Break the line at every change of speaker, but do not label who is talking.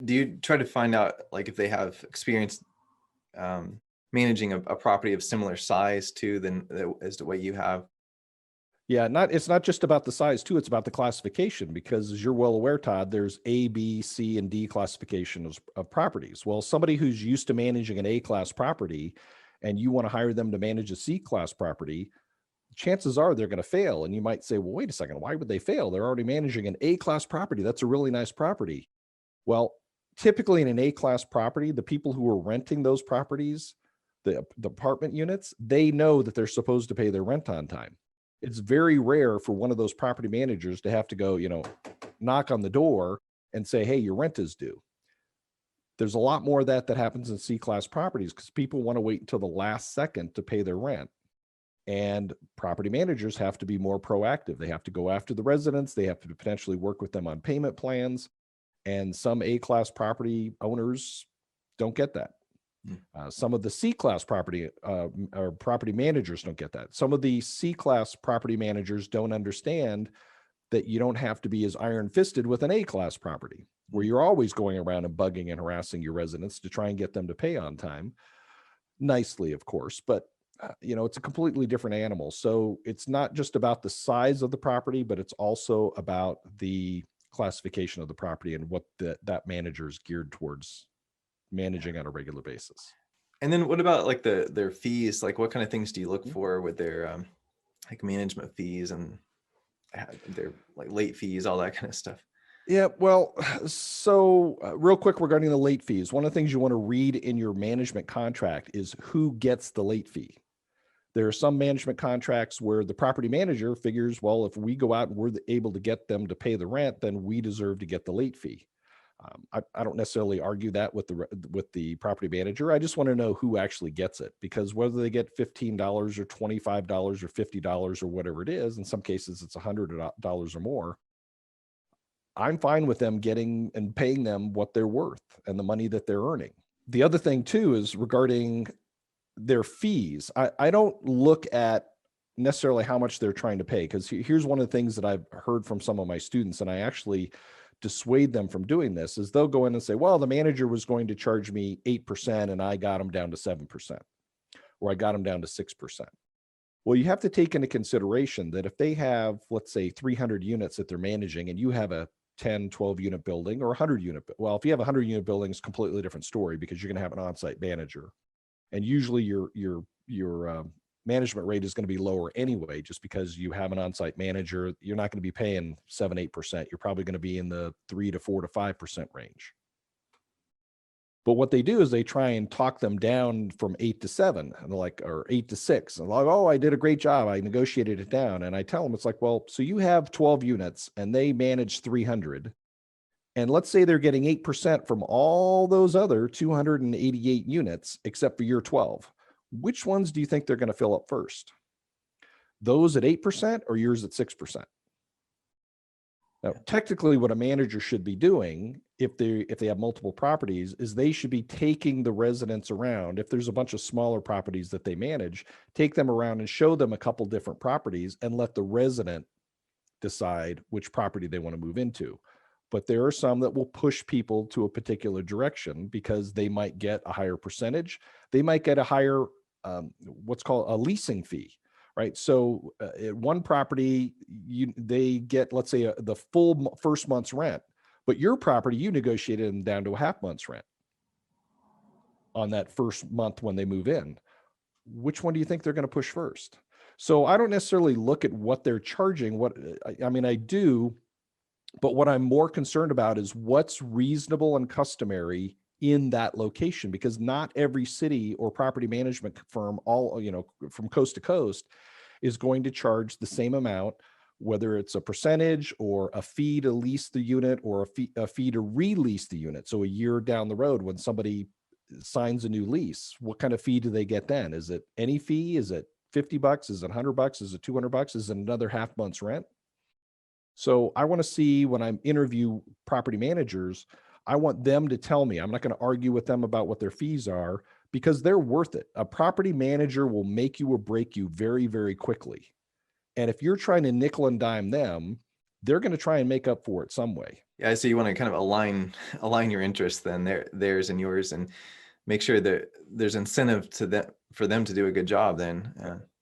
do you try to find out like if they have experience managing a property of similar size too than as to what you have?
Yeah, it's not just about the size too, it's about the classification because as you're well aware, Todd, there's A, B, C, and D classification of properties. Well, somebody who's used to managing an A class property and you want to hire them to manage a C class property, chances are they're going to fail. And you might say, well, wait a second, why would they fail? They're already managing an A class property. That's a really nice property. Well, typically in an A class property, the people who are renting those properties, the apartment units, they know that they're supposed to pay their rent on time. It's very rare for one of those property managers to have to go, knock on the door and say, hey, your rent is due. There's a lot more of that happens in C-class properties because people want to wait until the last second to pay their rent. And property managers have to be more proactive. They have to go after the residents. They have to potentially work with them on payment plans. And some A-class property owners don't get that. Some of the C-class property or property managers don't get that. Some of the C-class property managers don't understand that you don't have to be as iron-fisted with an A-class property, where you're always going around and bugging and harassing your residents to try and get them to pay on time. Nicely, of course, but it's a completely different animal. So it's not just about the size of the property, but it's also about the classification of the property and what that manager is geared towards managing on a regular basis.
And then what about like their fees? Like what kind of things do you look for with their like management fees and their like late fees, all that kind of stuff?
Yeah, well, so real quick regarding the late fees, one of the things you want to read in your management contract is who gets the late fee. There are some management contracts where the property manager figures, well, if we go out and we're able to get them to pay the rent, then we deserve to get the late fee. I don't necessarily argue that with the property manager. I just want to know who actually gets it, because whether they get $15 or $25 or $50 or whatever it is, in some cases it's $100 or more, I'm fine with them getting and paying them what they're worth and the money that they're earning. The other thing too is regarding their fees. I don't look at necessarily how much they're trying to pay, because here's one of the things that I've heard from some of my students, and I actually dissuade them from doing this, is they'll go in and say, well, the manager was going to charge me 8% and I got them down to 7%, or I got them down to 6%. Well, you have to take into consideration that if they have, let's say 300 units that they're managing and you have a 10, 12 unit building or 100 unit, well, if you have a 100 unit building, it's a completely different story because you're going to have an on-site manager. And usually your management rate is going to be lower anyway, just because you have an on-site manager. You're not going to be paying 7-8%. You're probably going to be in the 3 to 4 to 5% range. But what they do is they try and talk them down from 8 to 7, and they're like, or 8 to 6. And like, oh, I did a great job. I negotiated it down. And I tell them, it's like, well, so you have 12 units and they manage 300. And let's say they're getting 8% from all those other 288 units, except for your 12. Which ones do you think they're going to fill up first? Those at 8% or yours at 6%? Now, technically what a manager should be doing if they have multiple properties is they should be taking the residents around. If there's a bunch of smaller properties that they manage, take them around and show them a couple different properties and let the resident decide which property they want to move into. But there are some that will push people to a particular direction because they might get a higher percentage. They might get a higher, what's called a leasing fee, right? So at one property, they get, let's say, the full first month's rent, but your property, you negotiated them down to a half month's rent on that first month when they move in. Which one do you think they're going to push first? So I don't necessarily look at what they're charging. I do. But what I'm more concerned about is what's reasonable and customary in that location, because not every city or property management firm, from coast to coast, is going to charge the same amount, whether it's a percentage or a fee to lease the unit or a fee to release the unit. So a year down the road, when somebody signs a new lease, what kind of fee do they get then? Is it any fee? Is it $50? Is it $100? Is it $200? Is it another half month's rent? So I want to see, when I interview property managers, I want them to tell me. I'm not going to argue with them about what their fees are, because they're worth it. A property manager will make you or break you very, very quickly. And if you're trying to nickel and dime them, they're going to try and make up for it some way.
Yeah, so you want to kind of align your interests, then theirs and yours, and make sure that there's incentive to them for them to do a good job then.